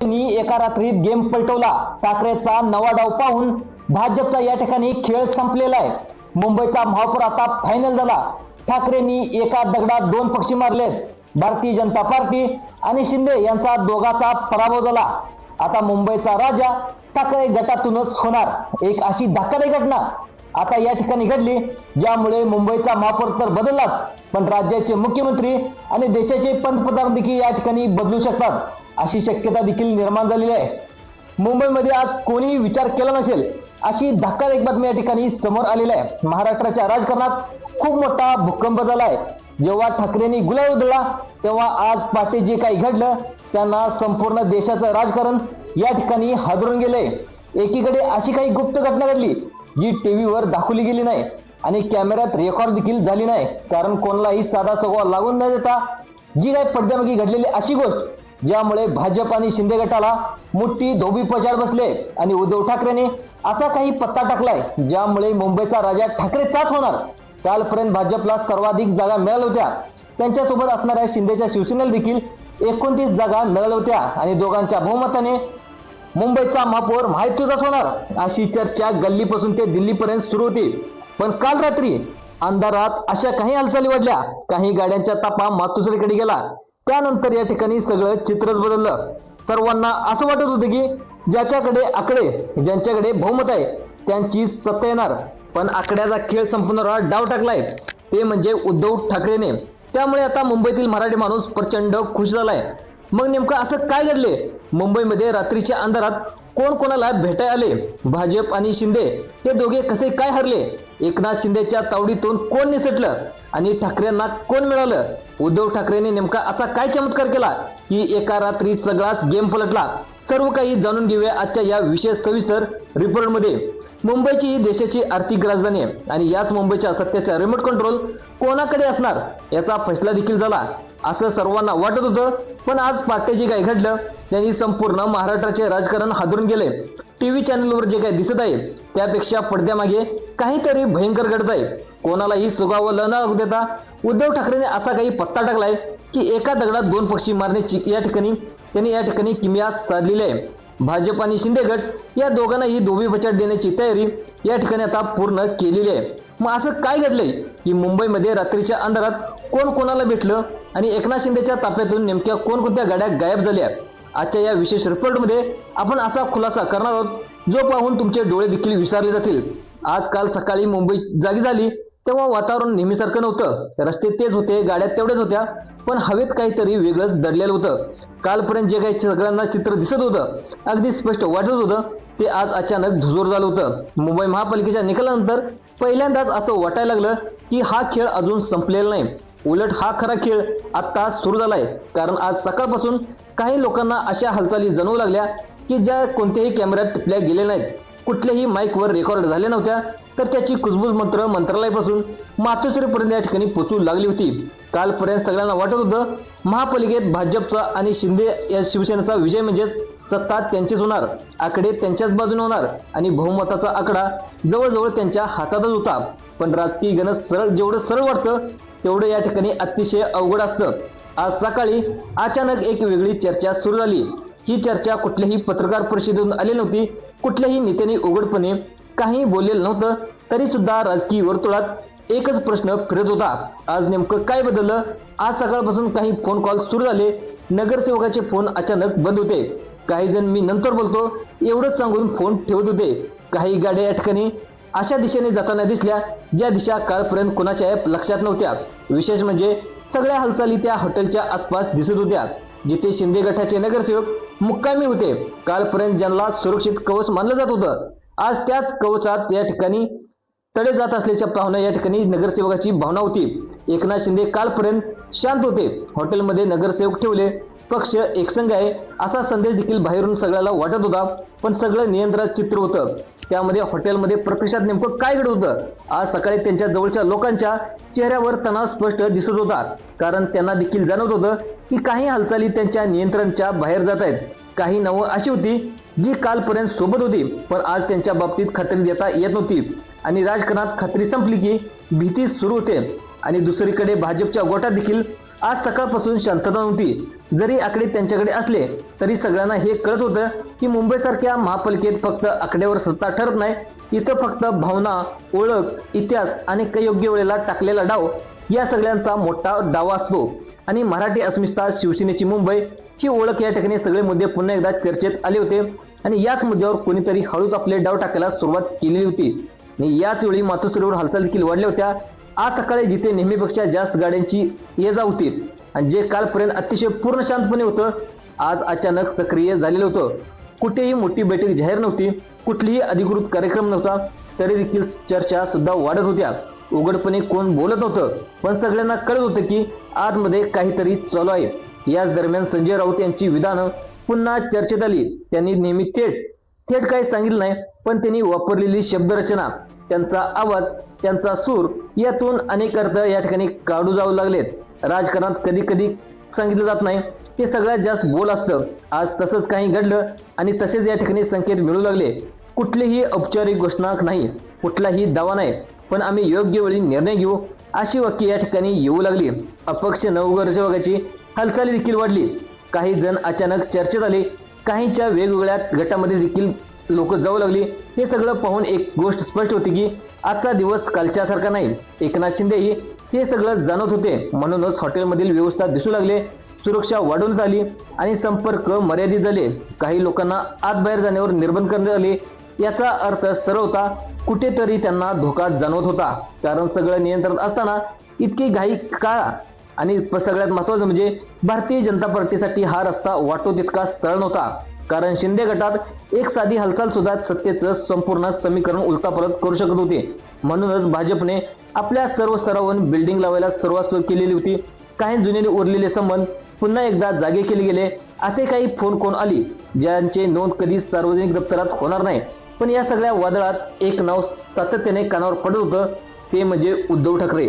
एका रात्रीत गेम पलटवला। ठाकरेचा नवा डाव पाहून भाजपचा या ठिकाणी खेळ संपलेला आहे। मुंबईचा महापौर आता फायनल झाला। ठाकरेंनी एका दगडात दोन पक्षी मारलेत। भारतीय जनता पार्टी आणि शिंदे यांचा दोघाचा पराभव झाला। आता मुंबईचा राजा ठाकरे गटातूनच होणार। एक अशी धक्कादायक घटना आता या ठिकाणी घडली, ज्यामुळे मुंबईचा महापौर तर बदललाच, पण राज्याचे मुख्यमंत्री आणि देशाचे पंतप्रधान देखील या ठिकाणी बदलू शकतात, अशी शक्यता देखील निर्माण झालेली आहे। मुंबईमध्ये आज कोणीही विचार केला नसेल अशी धक्कादायक बातमी या ठिकाणी समोर आलेली आहे। महाराष्ट्राच्या राजकारणात खूप मोठा भूकंप झाला आहे। जेव्हा ठाकरेंनी गुलाल उधळला तेव्हा आज पहाटे जे काही घडलं त्यांना संपूर्ण देशाचं राजकारण या ठिकाणी हादरून गेले। एकीकडे अशी काही गुप्त घटना घडली जी टीव्हीवर दाखवली गेली नाही आणि कॅमेऱ्यात रेकॉर्ड देखील झाली नाही, कारण कोणालाही साधा सगवा लागून न देता जी काही पडद्यामागे घडलेली अशी गोष्ट ज्यामुळे भाजप आणि शिंदे गटाला मोठी धोबी पछाड बसले आणि उद्धव ठाकरेंनी असा काही पत्ता टाकलाय ज्यामुळे मुंबईचा राजा ठाकरेचाच होणार। कालपर्यंत भाजपला सर्वाधिक जागा मिळाल्या होत्या, त्यांच्यासोबत असणाऱ्या शिंदेच्या शिवसेनेला देखील 29 जागा मिळाल्या होत्या आणि दोघांच्या बहुमताने मुंबईचा महापौर महायुतीचाच होणार अशी चर्चा गल्लीपासून ते दिल्लीपर्यंत सुरू होती। पण काल रात्री अंधारात अशा काही हालचाली वाढल्या, काही गाड्यांचा ताफा मातोश्रीकडे गेला। त्यानंतर या ठिकाणी सगळं चित्रच बदललं। सर्वांना असं वाटत होतं की ज्याच्याकडे आकडे, ज्यांच्याकडे बहुमत आहे त्यांची सत्ता येणार, पण आकड्याचा खेळ संपवणारा डाव टाकलाय ते म्हणजे उद्धव ठाकरेने। त्यामुळे आता मुंबईतील मराठी माणूस प्रचंड खुश झालाय। मग नेमकं असं काय घडले? मुंबईमध्ये रात्रीच्या अंधारात कोण कोणाला भेटाय आले? भाजप आणि शिंदे हे दोघे कसे काय हरले? एकनाथ शिंदेच्या तावडीतून कोण निसटलं आणि ठाकरेंना कोण मिळालं? उद्धव ठाकरेंनी नेमका असा काय चमत्कार केला की एका रात्रीत सगळाच गेम पलटला? सर्व काही जाणून घेऊया आजच्या या विशेष सविस्तर रिपोर्टमध्ये। मुंबईची ही देशाची आर्थिक राजधानी आहे आणि याच मुंबईच्या सत्तेचा रिमोट कंट्रोल कोणाकडे असणार याचा फैसला देखील झाला असं सर्वांना वाटत होतं। पण आज पहाटे जे काही घडलं त्यांनी संपूर्ण महाराष्ट्राचे राजकारण हादरून गेले। टीव्ही चॅनलवर जे काही दिसत आहे त्यापेक्षा पडद्यामागे काहीतरी भयंकर घडत आहे। कोणालाही सुगावं न देता उद्धव ठाकरेंनी असा काही पत्ता टाकलाय की एका दगडात दोन पक्षी मारण्याची त्यांनी या ठिकाणी किमया साधलेली आहे। भाजप आणि शिंदे गट या दोघांनाही धोबी पछाड देण्याची तयारी या ठिकाणी आता पूर्ण केलेली आहे। मग असं काय घडलंय की मुंबईमध्ये रात्रीच्या अंधारात कोण कोणाला भेटलं आणि एकनाथ शिंदेच्या ताफ्यातून नेमक्या कोणकोणत्या गाड्या गायब झाल्या? आजच्या या विशेष रिपोर्टमध्ये आपण असा खुलासा करणार आहोत जो पाहून तुमचे डोळे देखील विसारले जातील। आज काल सकाळी मुंबई जागी झाली तेव्हा वातावरण नेहमीसारखं नव्हतं। रस्ते तेच होते, गाड्या तेवढ्याच होत्या, पण हवेत काहीतरी वेगळंच दडलेलं होतं। कालपर्यंत जे काही सगळ्यांना चित्र दिसत होतं, अगदी स्पष्ट वाटत होतं, ते आज अचानक धुजोर झालं होतं। मुंबई महापालिकेच्या निकालानंतर पहिल्यांदाच असं वाटायला लागलं की हा खेळ अजून संपलेला नाही, उलट हा खरा खेळ आता सुरू झालाय। कारण आज सकाळपासून काही लोकांना अशा हालचाली जाणवू लागल्या की ज्या कोणत्याही कॅमेऱ्यात टिपल्या गेले नाहीत, कुठल्याही माईकवर रेकॉर्ड झाल्या नव्हत्या, तर त्याची कुजबूज मात्र मंत्रालयापासून मातोश्रीपर्यंत या ठिकाणी पोचू लागली होती। कालपर्यंत सगळ्यांना वाटत होतं महापालिकेत भाजपचा आणि शिंदे या शिवसेनेचा विजय म्हणजेच सत्ता त्यांचीच होणार, आकडे त्यांच्याच बाजूने होणार आणि बहुमताचा आकडा जवळजवळ त्यांच्या हातातच होता। पण राजकीय गणित जेवढं सरळ वाटतं तेवढं या ठिकाणी अतिशय अवघड असतं। आज सकाळी अचानक एक वेगळी चर्चा सुरू झाली। ही चर्चा कुठल्याही पत्रकार परिषदेतून आली नव्हती, कुठल्याही नेत्याने उघडपणे काही बोललेलं नव्हतं, तरी सुद्धा राजकीय वर्तुळात एकच प्रश्न फिरत होता, आज नेमकं काय बदललं? आज सकाळपासून काही फोन कॉल सुरू झाले, नगरसेवकाचे फोन अचानक बंद होते, काही जण मी नंतर बोलतो एवढंच सांगून फोन ठेवत होते, काही गाड्या या ठिकाणी अशा दिशेने जाताना दिसल्या ज्या दिशा कालपर्यंत कोणाच्या लक्षात नव्हत्या। विशेष म्हणजे सगळ्या हालचाली त्या हॉटेलच्या आसपास दिसत होत्या जिथे शिंदे गटाचे नगरसेवक मुक्कामी होते। कालपर्यंत ज्यांना सुरक्षित कवच मानलं जात होतं, आज त्याच कवचात या ठिकाणी तडे जात असल्याच्या भावना या ठिकाणी नगरसेवकाची भावना होती। एकनाथ शिंदे कालपर्यंत शांत होते, हॉटेलमध्ये नगरसेवक ठेवले, पक्ष एकसंघ आहे असा संदेश देखील बाहेरून सगळ्याला वाटत होता, पण सगळं नियंत्रणात चित्र होतं। त्यामध्ये हॉटेलमध्ये प्रत्यक्षात नेमकं काय घडत होतं? आज सकाळी त्यांच्या जवळच्या लोकांच्या चेहऱ्यावर तणाव स्पष्ट दिसत होता, कारण त्यांना देखील जाणवत होतं की काही हालचाली त्यांच्या नियंत्रणाच्या बाहेर जात आहेत। काही नावं अशी होती जी कालपर्यंत सोबत होती, पण आज त्यांच्या बाबतीत खात्री देता येत नव्हती आणि राजकारणात खात्री संपली की भीती सुरू होते। आणि दुसरीकडे भाजपच्या गोटात देखील आज सकाळपासून शांतता नव्हती. जरी आकडे त्यांच्याकडे असले तरी सगळ्यांना हे कळत होतं की मुंबईसारख्या महापालिकेत फक्त आकड्यावर सत्ता ठरत नाही, इथं फक्त भावना, ओळख, इतिहास आणि योग्य वेळेला टाकलेला डाव या सगळ्यांचा मोठा डाव असतो. आणि मराठी अस्मिता, शिवसेनेची मुंबई ही ओळख, या ठिकाणी सगळे मुद्दे पुन्हा एकदा चर्चेत आले होते. आणि याच मुद्द्यावर कोणीतरी हळूच आपले डाव टाकायला सुरुवात केलेली होती. आणि याच वेळी मातोश्रीवर हालचाल देखील वाढल्या होत्या. आज सकाळी जिथे नेहमीपेक्षा जास्त गाड्यांची ये जा होती आणि जे कालपर्यंत अतिशय पूर्ण शांतपणे होतं, आज अचानक सक्रिय झालेलं होतं. कुठेही मोठी बैठक जाहीर नव्हती, कुठलीही अधिकृत कार्यक्रम नव्हता, तरी देखील चर्चा सुद्धा वाढत होत्या. उघडपणे कोण बोलत नव्हतं, पण सगळ्यांना कळत होतं की आतमध्ये काहीतरी चालू आहे. याच दरम्यान संजय राऊत यांची विधानं पुन्हा चर्चेत आली. त्यांनी नेहमी थेट काही सांगितलं नाही, पण त्यांनी वापरलेली शब्दरचना, त्यांचा आवाज, त्यांचा सूर यातून अनेक अर्थ या ठिकाणी काढू जाऊ लागलेत. राजकारणात कधी कधी सांगितलं जात नाही ते सगळ्यात जास्त बोल असतं. आज तसंच काही घडलं आणि तसेच या ठिकाणी संकेत मिळू लागले. कुठलीही औपचारिक घोषणा नाही, कुठलाही दावा नाही, पण आम्ही योग्य वेळी निर्णय घेऊ अशी वाक्य या ठिकाणी येऊ लागली. अपक्ष नवनगरसेवकाची हालचाली देखील वाढली. काही जण अचानक चर्चेत आले, काहींच्या वेगवेगळ्या गटामध्ये देखील लोक जाऊ लागली. हे सगळं पाहून एक गोष्ट स्पष्ट होती की आजचा दिवस कालच्यासारखा नाही. एकनाथ शिंदेही हे सगळं जाणवत होते. म्हणूनच हॉटेलमधील व्यवस्था दिसू लागले, सुरक्षा वाढवण्यात आली आणि संपर्क मर्यादित झाले. काही लोकांना आत बाहेर जाण्यावर निर्बंध करण्यात आले. याचा अर्थ सरळ होता, कुठेतरी त्यांना धोका जाणवत होता. कारण सगळं नियंत्रणात असताना इतकी घाई का? आणि सगळ्यात महत्त्वाचं म्हणजे भारतीय जनता पार्टीसाठी हा रस्ता वाटतो तितका सरळ नव्हता. कारण शिंदे गटात एक साधी हालचाल सुद्धा सत्तेचं संपूर्ण समीकरण उलटापलट करू शकत होते. म्हणूनच भाजपने आपल्या सर्व स्तरावर बिल्डिंग लावायला सुरुवात सुरू केलेली होती. काही जुने उरलेले संबंध पुन्हा एकदा जागे केले गेले. असे काही फोन कॉल आली ज्यांचे नोंद कधी सार्वजनिक दप्तरात होणार नाही, पण या सगळ्या वादळात एक नाव सातत्याने कानावर पडत होतं, ते म्हणजे उद्धव ठाकरे.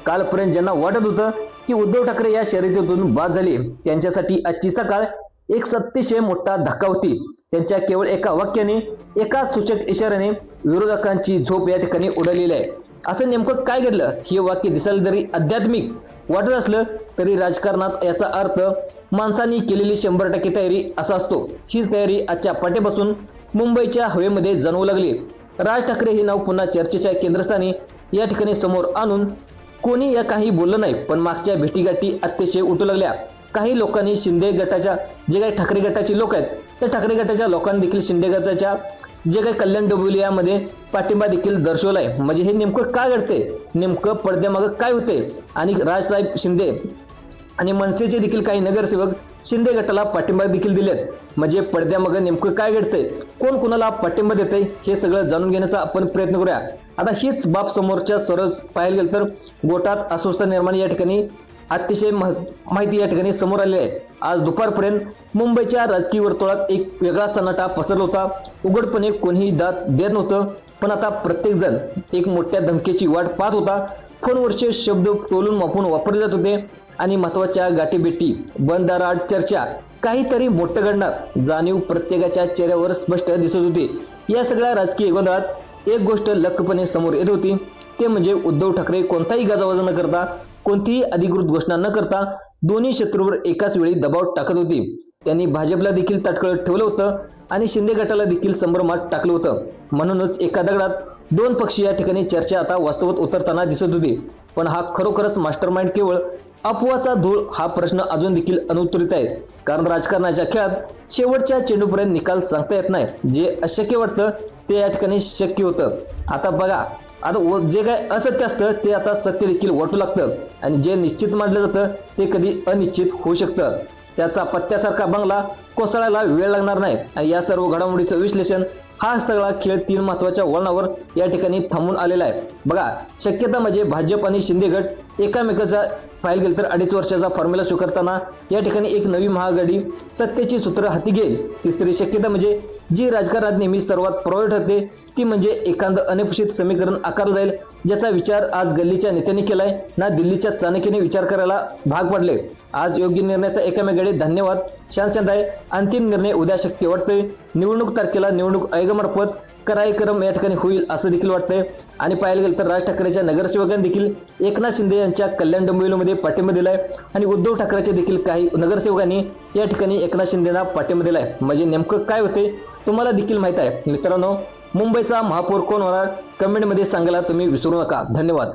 कालपर्यंत ज्यांना वाटत होतं की उद्धव ठाकरे या शर्यतीतून बाद झाले, त्यांच्यासाठी आजची सकाळ एक अतिशय मोठा धक्का होती. त्यांच्या केवळ एका वाक्याने, एका सूचक इशाऱ्याने विरोधकांची झोप या ठिकाणी उडालेली आहे. असं नेमकं काय घडलं हे वाक्य दिसायला जरी आध्यात्मिक वाटत असलं तरी राजकारणात याचा अर्थ माणसांनी केलेली 100% तयारी असा असतो. हीच तयारी आजच्या पाठीपासून मुंबईच्या हवेमध्ये जाणवू लागली. राज ठाकरे हे नाव पुन्हा चर्चेच्या केंद्रस्थानी या ठिकाणी समोर आणून कोणी या काही बोललं नाही, पण मागच्या भेटीगाठी अतिशय उठू लागल्या. काही लोकांनी शिंदे गटाच्या, जे काही ठाकरे गटाचे लोक आहेत त्या ठाकरे गटाच्या लोकांनी देखील शिंदे गटाच्या जे काही कल्याण डोंबिवलीमध्ये पाठिंबा देखील दर्शवलाय. म्हणजे हे नेमकं काय घडते, नेमकं पडद्यामागं काय होते? आणि राजसाहेब शिंदे आणि मनसेचे देखील काही नगरसेवक शिंदे गटाला पाठिंबा देखील दिलेत. म्हणजे पडद्यामागं नेमकं काय घडतंय, कोण कोणाला पाठिंबा देतंय, हे सगळं जाणून घेण्याचा आपण प्रयत्न करूया. आता हीच बाब समोरच्या सरस पाहायला गेलं तर गोटात अस्वस्थता निर्माण या ठिकाणी अतिशय माहिती या ठिकाणी समोर आली आहे. आज दुपारपर्यंत मुंबईच्या राजकीय वर्तुळात एक वेगळा सन्नाटा पसरला होता. उघडपणे कोणीही दाद देत नव्हतं, पण आता प्रत्येक जण एक मोठ्या धमकीची वाट पाहत होता. फोनवरचे शब्द तोलून मापून वापरले जात होते आणि महत्वाच्या गाठीभेटी, बंदाराड चर्चा, काहीतरी मोठं घडणार जाणीव प्रत्येकाच्या चेहऱ्यावर स्पष्ट दिसत होती. या सगळ्या राजकीय गोंधळात एक गोष्ट लख्खपणे समोर येत होती, ते म्हणजे उद्धव ठाकरे कोणताही गाजावाजा न करता, कोणतीही अधिकृत घोषणा न करता दोन्ही शत्रूवर एकाच वेळी दबाव टाकत होती. त्यांनी भाजपला देखील ताटकळत ठेवलं होतं आणि शिंदे गटाला देखील संभ्रमात टाकलं होतं. म्हणूनच एका दगडात दोन पक्षी या ठिकाणी चर्चा आता वास्तवात उतरताना दिसत होती. पण हा खरोखरच मास्टरमाइंड केवळ अपवाचा धूळ, हा प्रश्न अजून देखील अनुत्तरित आहे. कारण राजकारणाच्या खेळात शेवटच्या चेंडूपर्यंत निकाल सांगता येत नाही. जे अशक्य वाटतं ते या ठिकाणी शक्य होतं. आता बघा, आता जे काय असत्य असतं ते आता सत्य देखील वाटू लागतं आणि जे निश्चित मानलं जातं ते कधी अनिश्चित होऊ शकतं. त्याचा पत्त्यासारखा बंगला कोसळायला वेळ लागणार नाही. आणि या सर्व घडामोडीचं विश्लेषण, हा सगळा खेळ 3 महत्त्वाच्या वळणावर या ठिकाणी थांबून आलेला आहे. बघा, शक्यता म्हणजे भाजप आणि शिंदे गट एकामेकाचा पाहायला गेलं तर 2.5 वर्षाचा फॉर्म्युला स्वीकारताना या ठिकाणी एक नवी महाआघाडी सत्तेची सूत्र हाती घेईल. तिसरी शक्यता म्हणजे जी राजकारणात नेहमी सर्वात प्रभावी ठरते ती म्हणजे एखादं अनपेक्षित समीकरण आकारलं जाईल, ज्याचा विचार आज गल्लीच्या नेत्यांनी केलाय ना दिल्लीच्या चाणक्याने विचार करायला भाग पडले। आज योग्य निर्णयाचा एकामेकाकडे धन्यवाद। शांत आहे। अंतिम निर्णय उद्या शक्य वाटतोय। निवडणूक तारखेला निवडणूक आयोगामार्फत करायक्रम या ठिकाणी होईल असं देखील वाटतंय। आणि पाहायला गेलं तर राज ठाकरेच्या नगरसेवकांनी देखील एकनाथ शिंदे यांच्या कल्याण डोंबिवलीमध्ये पाठिंबा दिलाय आणि उद्धव ठाकरेच्या देखील काही नगरसेवकांनी या ठिकाणी एकनाथ शिंदेना पाठिंबा दिलाय। म्हणजे नेमकं काय होते तुम्हाला देखील माहित आहे मित्रांनो। मुंबईचा महापौर कोण होणार कमेंटमध्ये सांगायला तुम्ही विसरू नका। धन्यवाद।